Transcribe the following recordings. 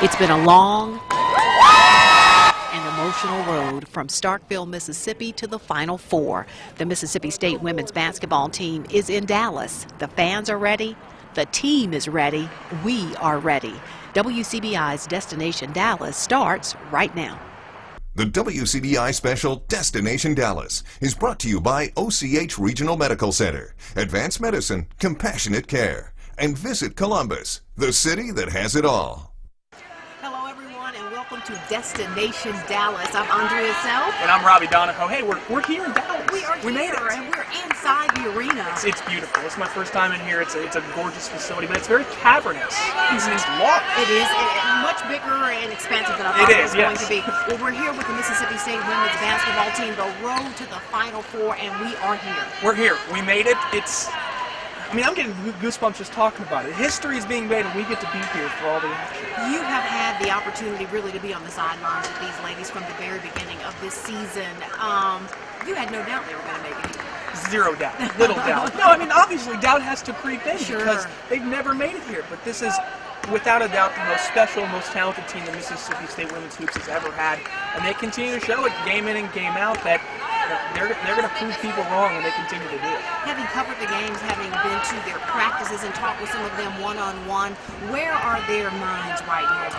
It's been a long and emotional road from Starkville, Mississippi to the Final Four. The Mississippi State women's basketball team is in Dallas. The fans are ready. The team is ready. We are ready. WCBI's Destination Dallas starts right now. The WCBI special Destination Dallas is brought to you by OCH Regional Medical Center, Advanced Medicine, Compassionate Care, and Visit Columbus, the city that has it all. Hello, everyone, and welcome to Destination Dallas. I'm Andrea Self. And I'm Robbie Donahoe. Hey, we're here in Dallas. We made it, and we're inside the arena. It's beautiful. It's my first time in here. It's a gorgeous facility, but it's very cavernous. It's large. It is much bigger and expansive than I thought it was going to be. Well, we're here with the Mississippi State women's basketball team, the road to the Final Four, and we are here. We're here. We made it. I'm getting goosebumps just talking about it. History is being made, and we get to be here for all the action. You have had the opportunity really to be on the sidelines with these ladies from the very beginning of this season. You had no doubt they were going to make it. Zero doubt. Little doubt. No, obviously doubt has to creep in because they've never made it here. But this is, without a doubt, the most special, most talented team the Mississippi State women's hoops has ever had. And they continue to show it game in and game out that they're going to prove people wrong, and they continue to do it. Having covered the games, having been to their practices and talked with some of them one-on-one, where are their minds right now?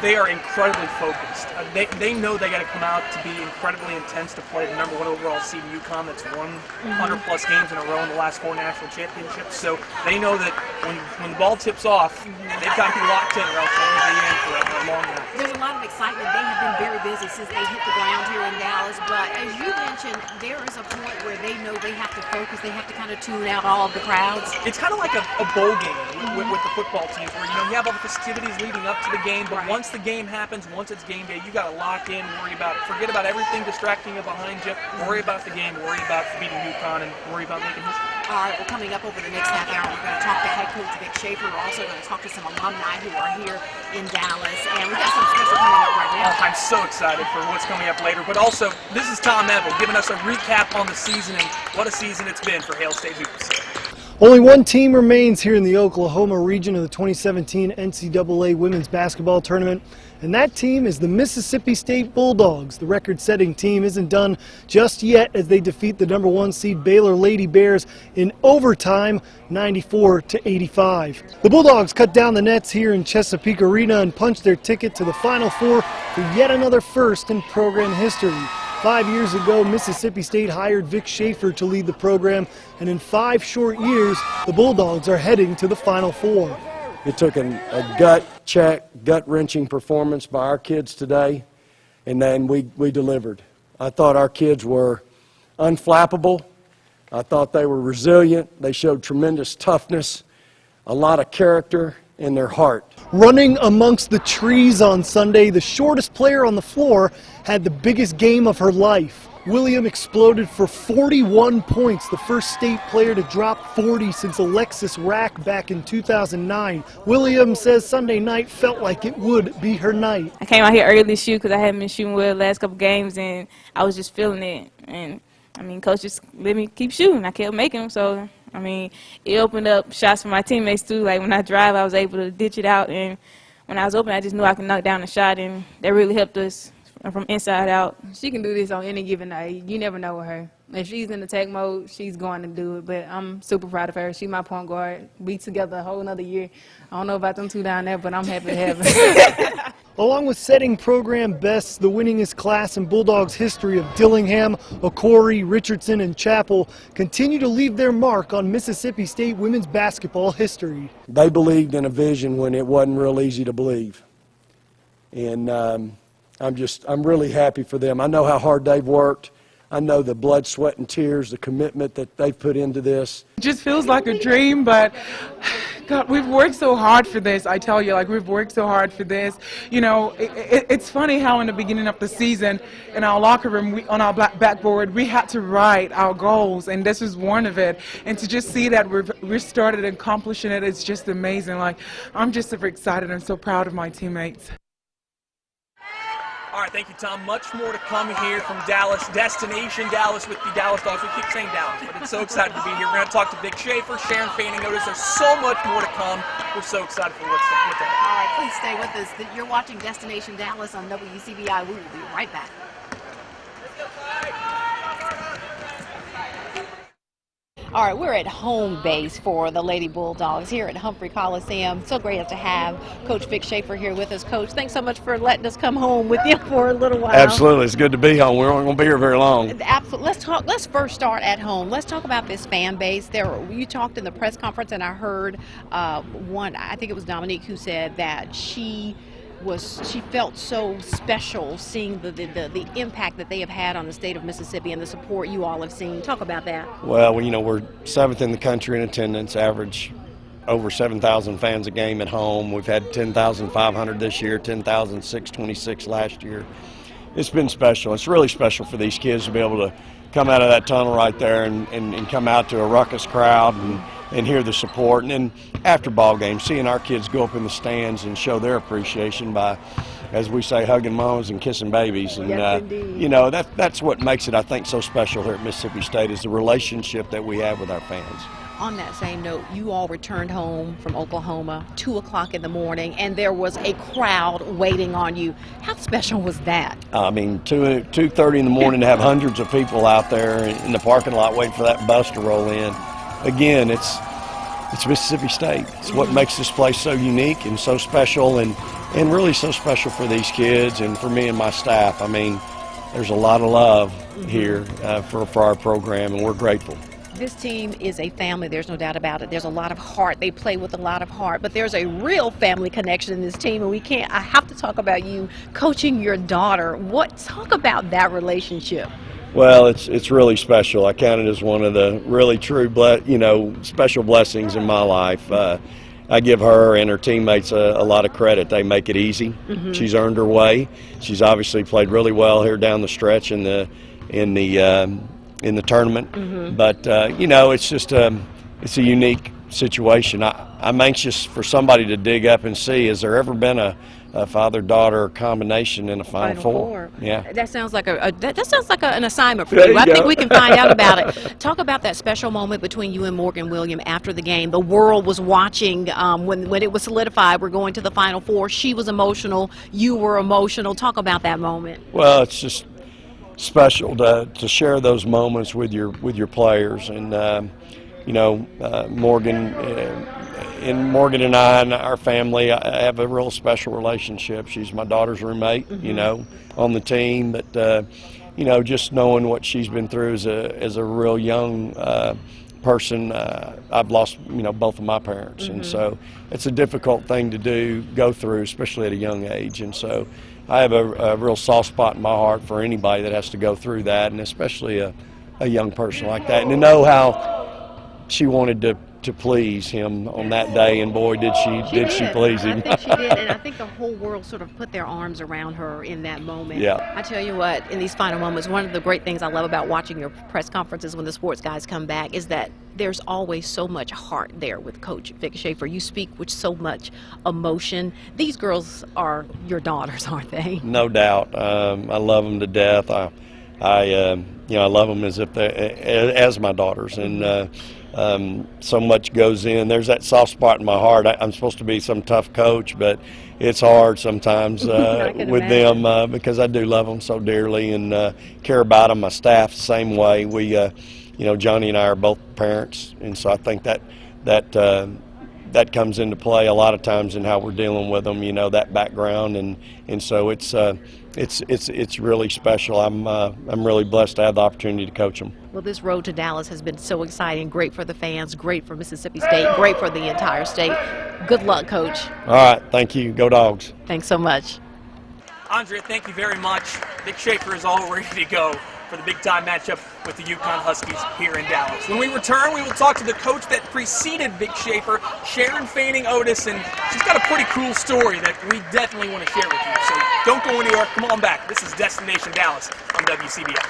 They are incredibly focused. They know they got to come out to be incredibly intense to play the #1 overall seed UConn that's won 100-plus games in a row in the last 4 national championships. So they know that when the ball tips off, they've got to be locked in, or else they'll be in for a long night. There's a lot of excitement. They have been very busy since they hit the ground here in Dallas. But as you mentioned, there is a point where they know they have to focus. They have to kind of tune out all of the crowds. It's kind of like a bowl game with the football teams, where you have all the festivities leading up to the game, but once the game happens, once it's game day, you got to lock in, forget about everything distracting you behind you, worry about the game, worry about beating UConn, and worry about making history. All right, well, coming up over the next half hour, we're going to talk to head coach Vic Shaffer. We're also going to talk to some alumni who are here in Dallas, and we've got some special coming up right now. I'm so excited for what's coming up later, but also, this is Tom Neville giving us a recap on the season, and what a season it's been for Hail State Hoops. Only one team remains here in the Oklahoma region of the 2017 NCAA Women's Basketball Tournament, and that team is the Mississippi State Bulldogs. The record-setting team isn't done just yet as they defeat the #1 seed Baylor Lady Bears in overtime, 94-85. The Bulldogs cut down the nets here in Chesapeake Arena and punched their ticket to the Final Four for yet another first in program history. 5 years ago, Mississippi State hired Vic Shaffer to lead the program, and in 5 short years, the Bulldogs are heading to the Final Four. It took a gut-check, gut-wrenching performance by our kids today, and then we delivered. I thought our kids were unflappable. I thought they were resilient. They showed tremendous toughness, a lot of character in their heart. Running amongst the trees on Sunday, the shortest player on the floor had the biggest game of her life. William exploded for 41 points, the first state player to drop 40 since Alexis Rack back in 2009. William says Sunday night felt like it would be her night. I came out here early to shoot because I hadn't been shooting well the last couple games, and I was just feeling it. And coach just let me keep shooting. I kept making them, so it opened up shots for my teammates too. Like when I drive, I was able to ditch it out, and when I was open, I just knew I could knock down the shot, and that really helped us from inside out. She can do this on any given night. You never know with her. If she's in attack mode, she's going to do it. But I'm super proud of her. She's my point guard. We together a whole another year. I don't know about them two down there, but I'm happy to have her. Along with setting program bests, the winningest class in Bulldogs history of Dillingham, Okori, Richardson, and Chapel continue to leave their mark on Mississippi State women's basketball history. They believed in a vision when it wasn't real easy to believe. And I'm really happy for them. I know how hard they've worked. I know the blood, sweat, and tears, the commitment that they've put into this. It just feels like a dream, but God, we've worked so hard for this. I tell you, we've worked so hard for this. It's funny how in the beginning of the season, in our locker room, on our backboard, we had to write our goals, and this was one of it. And to just see that we're started accomplishing it, it's just amazing. I'm just super excited. I'm so proud of my teammates. All right, thank you, Tom. Much more to come here from Dallas, Destination Dallas with the Dallas Dogs. We keep saying Dallas, but it's so excited to be here. We're going to talk to Vic Shaffer, Sharon, Otis. There's so much more to come. we're so excited for what's ahead. All right, please stay with us. You're watching Destination Dallas on WCBI. We will be right back. All right, we're at home base for the Lady Bulldogs here at Humphrey Coliseum. So great to have Coach Vic Shaffer here with us. Coach, thanks so much for letting us come home with you for a little while. Absolutely. It's good to be home. We're not going to be here very long. Absolutely. Let's first start at home. Let's talk about this fan base. You talked in the press conference, and I heard I think it was Dominique who said that she felt so special seeing the impact that they have had on the state of Mississippi and the support you all have seen. Talk about that. Well, we're 7th in the country in attendance, average over 7,000 fans a game at home. We've had 10,500 this year, 10,626 last year. It's been special. It's really special for these kids to be able to come out of that tunnel right there and come out to a ruckus crowd and hear the support. And then after ball games, seeing our kids go up in the stands and show their appreciation by, as we say, hugging mamas and kissing babies. And yes, indeed. That's what makes it, I think, so special here at Mississippi State, is the relationship that we have with our fans. On that same note, you all returned home from Oklahoma 2 o'clock in the morning, and there was a crowd waiting on you. How special was that? 2:30 in the morning to have hundreds of people out there in the parking lot waiting for that bus to roll in. Again, it's Mississippi State. It's what makes this place so unique and so special, and really so special for these kids and for me and my staff. There's a lot of love here for our program, and we're grateful. This team is a family, there's no doubt about it. There's a lot of heart. They play with a lot of heart, but there's a real family connection in this team, and I have to talk about you coaching your daughter. Talk about that relationship. Well, it's really special. I count it as one of the really true, special blessings in my life. I give her and her teammates a lot of credit. They make it easy. Mm-hmm. She's earned her way. She's obviously played really well here down the stretch in the tournament. Mm-hmm. But it's a unique situation. I'm anxious for somebody to dig up and see, has there ever been a father-daughter combination in a Final Four? Yeah. That sounds like an assignment for you. I think we can find out about it. Talk about that special moment between you and Morgan William after the game. The world was watching when it was solidified. We're going to the Final Four. She was emotional. You were emotional. Talk about that moment. Well, it's just special to share those moments with your players, and Morgan and I and our family, I have a real special relationship. She's my daughter's roommate, mm-hmm. On the team, but just knowing what she's been through as a real young person. I've lost both of my parents, mm-hmm. and so it's a difficult thing to go through, especially at a young age, and so I have a real soft spot in my heart for anybody that has to go through that, and especially a young person like that. And to know how she wanted to please him on that day, and boy, did she please him. I think she did, and I think the whole world sort of put their arms around her in that moment. Yeah. I tell you what, in these final moments, one of the great things I love about watching your press conferences when the sports guys come back is that there's always so much heart there with Coach Vic Shaffer. You speak with so much emotion. These girls are your daughters, aren't they? No doubt. I love them to death. I love them as if as my daughters, and so much goes in. There's that soft spot in my heart. I'm supposed to be some tough coach, but it's hard sometimes with them because I do love them so dearly and care about them. My staff the same way. We, Johnny and I are both parents, and so I think that comes into play a lot of times in how we're dealing with them. That background, and so it's really special. I'm really blessed to have the opportunity to coach them. Well, this road to Dallas has been so exciting. Great for the fans, great for Mississippi State, great for the entire state. Good luck, Coach. All right, thank you. Go Dogs. Thanks so much. Andrea, thank you very much. Vic Shaffer is all ready to go for the big-time matchup with the UConn Huskies here in Dallas. When we return, we will talk to the coach that preceded Vic Shaffer, Sharon feigning Otis, and she's got a pretty cool story that we definitely want to share with you. So don't go anywhere. Come on back. This is Destination Dallas on WCBI.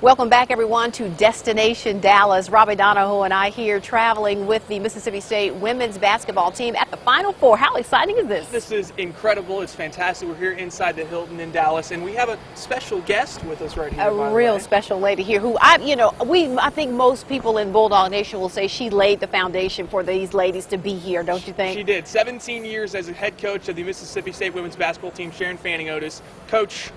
Welcome back, everyone, to Destination Dallas. Robbie Donahoe and I here traveling with the Mississippi State women's basketball team at the Final Four. How exciting is this? This is incredible. It's fantastic. We're here inside the Hilton in Dallas, and we have a special guest with us right here. A real special lady here who, I think most people in Bulldog Nation will say she laid the foundation for these ladies to be here, don't you think? She did. 17 years as a head coach of the Mississippi State women's basketball team, Sharon Otis. Coach,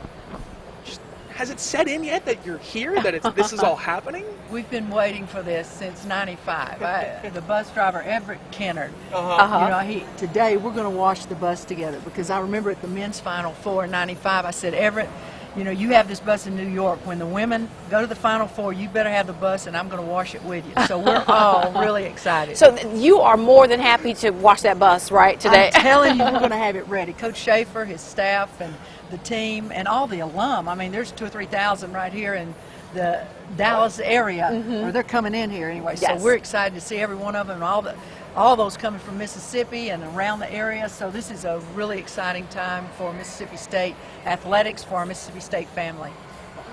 has it set in yet that you're here, that this is all happening? We've been waiting for this since '95. The bus driver, Everett Kennard, today we're going to wash the bus together, because I remember at the men's Final Four in '95, I said, Everett, you have this bus in New York. When the women go to the Final Four, you better have the bus, and I'm going to wash it with you. So we're all really excited. So you are more than happy to wash that bus, right, today? I'm telling you, we're going to have it ready. Coach Shaffer, his staff, and the team, and all the alum. I mean, there's 2,000 or 3,000 right here in the Dallas area, or they're coming in here anyway. Yes. So we're excited to see every one of them, and all those coming from Mississippi and around the area. So this is a really exciting time for Mississippi State athletics, for our Mississippi State family.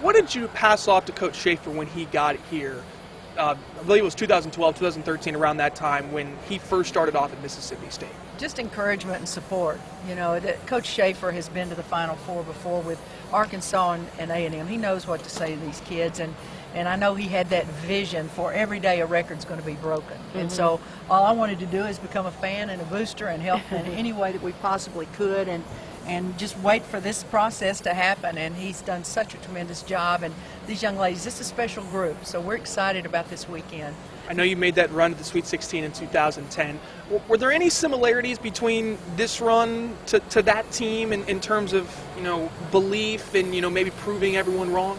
What did you pass off to Coach Shaffer when he got here? I believe it was 2012, 2013, around that time when he first started off at Mississippi State. Just encouragement and support. Coach Shaffer has been to the Final Four before with Arkansas and A&M. He knows what to say to these kids, and I know he had that vision for every day a record's going to be broken. And so all I wanted to do is become a fan and a booster and help in any way that we possibly could, and just wait for this process to happen. And he's done such a tremendous job, and these young ladies, this is a special group, so we're excited about this weekend. I know you made that run to the Sweet 16 in 2010. Were there any similarities between this run to that team in terms of belief and maybe proving everyone wrong?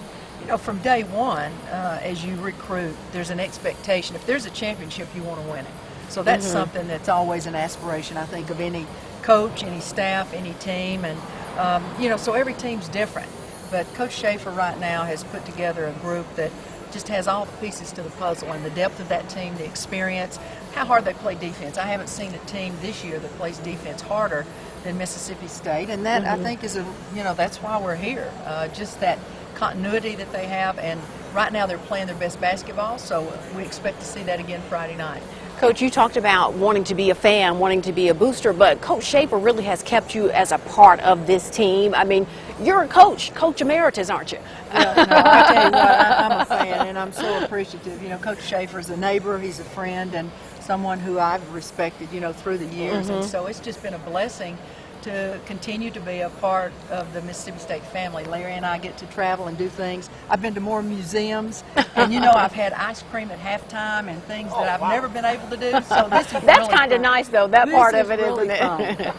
From day one, as you recruit, there's an expectation. If there's a championship, you want to win it. So that's something that's always an aspiration, I think, of any coach, any staff, any team, and so every team's different. But Coach Shaffer right now has put together a group that just has all the pieces to the puzzle, and the depth of that team, the experience, how hard they play defense. I haven't seen a team this year that plays defense harder than Mississippi State, and that I think is that's why we're here. Just that continuity that they have, and right now they're playing their best basketball, so we expect to see that again Friday night. Coach, you talked about wanting to be a fan, wanting to be a booster, but Coach Shaffer really has kept you as a part of this team. I mean, you're a coach emeritus, aren't you? Well, no, I tell you what, I'm a fan, and I'm so appreciative. Coach Shaffer's a neighbor, he's a friend, and someone who I've respected, through the years, and so it's just been a blessing to continue to be a part of the Mississippi State family. Larry and I get to travel and do things. I've been to more museums, and I've had ice cream at halftime and things that I've never been able to do. So this is That's really kind of nice, though. That part of it, really isn't it?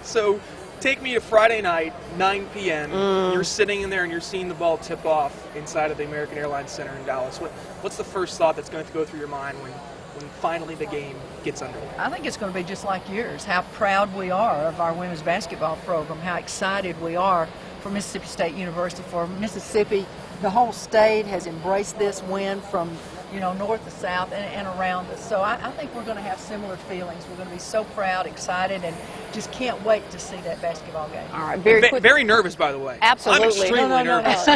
So take me to Friday night, 9 p.m. You're sitting in there and you're seeing the ball tip off inside of the American Airlines Center in Dallas. What's the first thought that's going to go through your mind when finally the game gets underway? I think it's going to be just like yours, how proud we are of our women's basketball program, how excited we are for Mississippi State University, for Mississippi. The whole state has embraced this win from north to south and around us. So I think we're going to have similar feelings. We're going to be so proud, excited, and just can't wait to see that basketball game. All right, very nervous, by the way. Absolutely. I'm extremely nervous.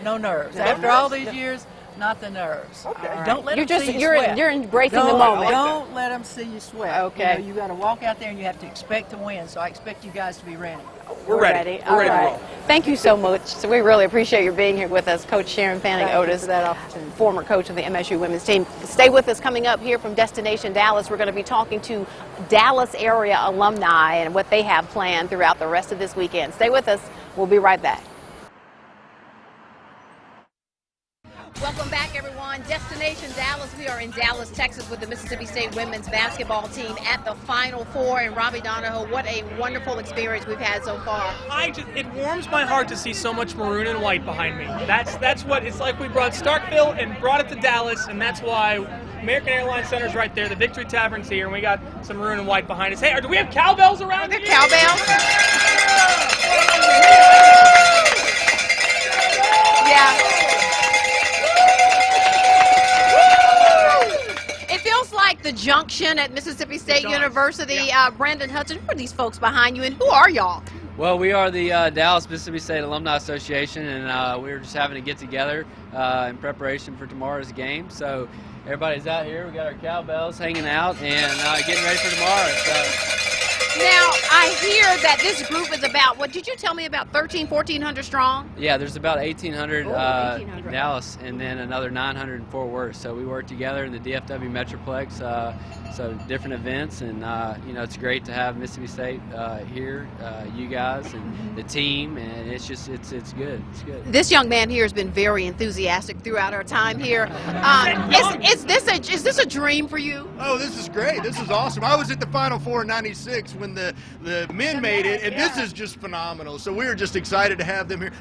No nerves. After all these years, not the nerves. Okay. Right. Don't let them see you sweat. You're embracing the moment. Don't let them see you sweat. Okay. You got to walk out there and you have to expect to win. So I expect you guys to be ready. We're ready. All We're ready right. to roll. Thank you so much. So we really appreciate your being here with us, Coach Sharon Otis, for that opportunity. Former coach of the MSU women's team. Stay with us. Coming up here from Destination Dallas, we're going to be talking to Dallas area alumni and what they have planned throughout the rest of this weekend. Stay with us. We'll be right back. Welcome back, everyone. Destination Dallas. We are in Dallas, Texas with the Mississippi State women's basketball team at the Final Four. And Robbie Donahoe, what a wonderful experience we've had so far. It warms my heart to see so much maroon and white behind me. That's what it's like. We brought Starkville and brought it to Dallas, and that's why American Airlines Center's right there. The Victory Tavern's here, and we got some maroon and white behind us. Hey, do we have cowbells around here? Cowbells? Yeah. Like the junction at Mississippi State University. Brandon Hudson, who are these folks behind you, and who are y'all? Well, we are the Dallas Mississippi State Alumni Association, and we were just having to get together in preparation for tomorrow's game. So everybody's out here. We got our cowbells hanging out and getting ready for tomorrow. So. Now, I hear that this group is about, what did you tell me, about 1,400 strong? Yeah, there's about 1,800 in Dallas and then another 900 in Fort Worth. So we work together in the DFW Metroplex, so different events, and you know, it's great to have Mississippi State here, you guys and the team, and it's just, it's good. It's good. This young man here has been very enthusiastic throughout our time here. Is this a dream for you? Oh, this is great. This is awesome. I was at the Final Four in '96 when the men made it, and this is just phenomenal. So we were just excited to have them here.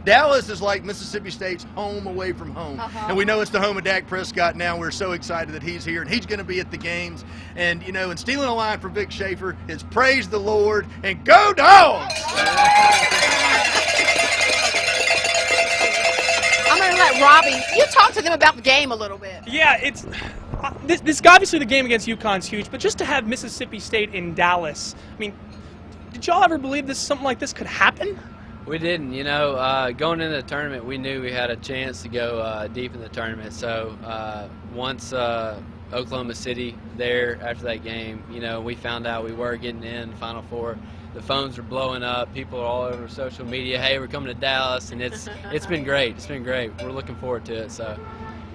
Dallas is like Mississippi State's home away from home, and we know it's the home of Dak Prescott now. We're so excited that he's here, and he's going to be at the games. And you know, and stealing a line from Vic Shaffer is praise the Lord and go Dogs! I'm going to let Robbie, you talk to them about the game a little bit. Yeah, it's this obviously the game against UConn's huge, but just to have Mississippi State in Dallas, I mean, did y'all ever believe something like this could happen? We didn't, you know, going into the tournament, we knew we had a chance to go deep in the tournament. So once Oklahoma City there after that game, you know, we found out we were getting in Final Four. The phones are blowing up. People are all over social media. Hey, we're coming to Dallas, and it's been great. It's been great. We're looking forward to it. So,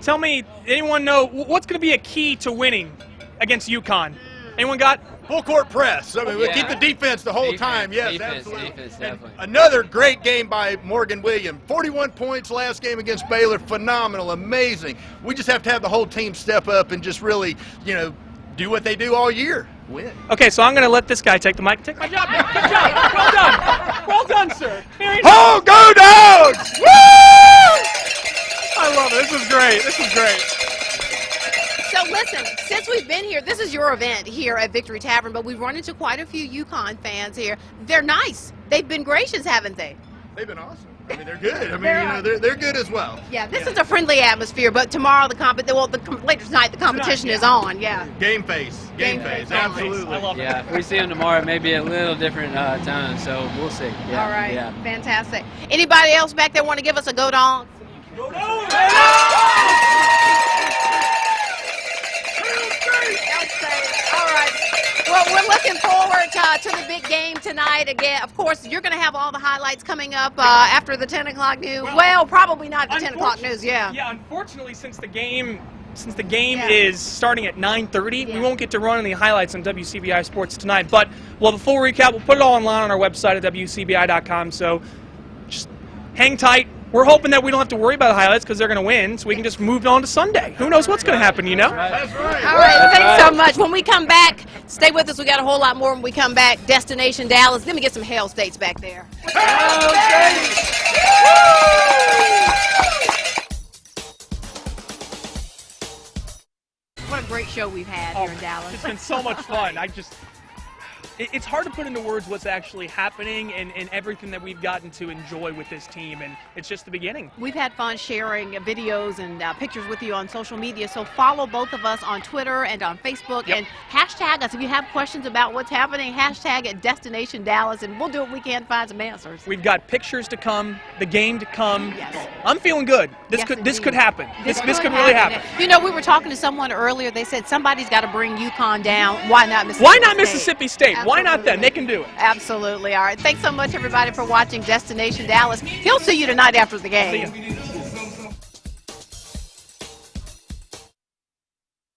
tell me, anyone know what's going to be a key to winning against UConn? Anyone got? Full court press. I mean, we'll keep the defense the whole time. Yes, absolutely. Definitely. Another great game by Morgan Williams. 41 points last game against Baylor. Phenomenal, amazing. We just have to have the whole team step up and just really, you know, do what they do all year. Win. Okay, so I'm going to let this guy take the mic. Take my job now. Good job. Well done. Well done, sir. Oh, go Dogs! Woo! I love it. This is great. This is great. So listen, since we've been here, this is your event here at Victory Tavern, but we've run into quite a few UConn fans here. They're nice. They've been gracious, haven't they? They've been awesome. I mean, they're good. I mean, you know, they're good as well. Yeah, this is a friendly atmosphere, but tomorrow later tonight the competition is on. Yeah. Game face. Game face. Absolutely. I love it. yeah, if we see them tomorrow, it may be a little different tone, so we'll see. Yeah, All right. Yeah. Fantastic. Anybody else back there want to give us a go Dogs? Go Dogs! All right. Well, we're looking forward to the big game tonight. Again, of course, you're going to have all the highlights coming up after the 10 o'clock news. Well, probably not the 10 o'clock news. Yeah. Yeah. Unfortunately, since the game is starting at 9:30, we won't get to run any highlights on WCBI Sports tonight. But we'll have a full recap. We'll put it all online on our website at WCBI.com. So just hang tight. We're hoping that we don't have to worry about the highlights because they're going to win, so we can just move on to Sunday. Who knows what's going to happen, you know? That's right. All right, thanks so much. When we come back, stay with us. We got a whole lot more when we come back. Destination Dallas. Let me get some Hail States back there. Hail States! What a great show we've had here in Dallas. It's been so much fun. It's hard to put into words what's actually happening and everything that we've gotten to enjoy with this team, and it's just the beginning. We've had fun sharing videos and pictures with you on social media, so follow both of us on Twitter and on Facebook, and hashtag us if you have questions about what's happening. Hashtag at Destination Dallas, and we'll do what we can to find some answers. We've got pictures to come, the game to come. Yes. I'm feeling good. This could happen. This could really happen. You know, we were talking to someone earlier. They said somebody's got to bring UConn down. Why not Mississippi Why not State? Mississippi State? Why not them? They can do it. Absolutely. All right. Thanks so much, everybody, for watching Destination Dallas. He'll see you tonight after the game. See ya.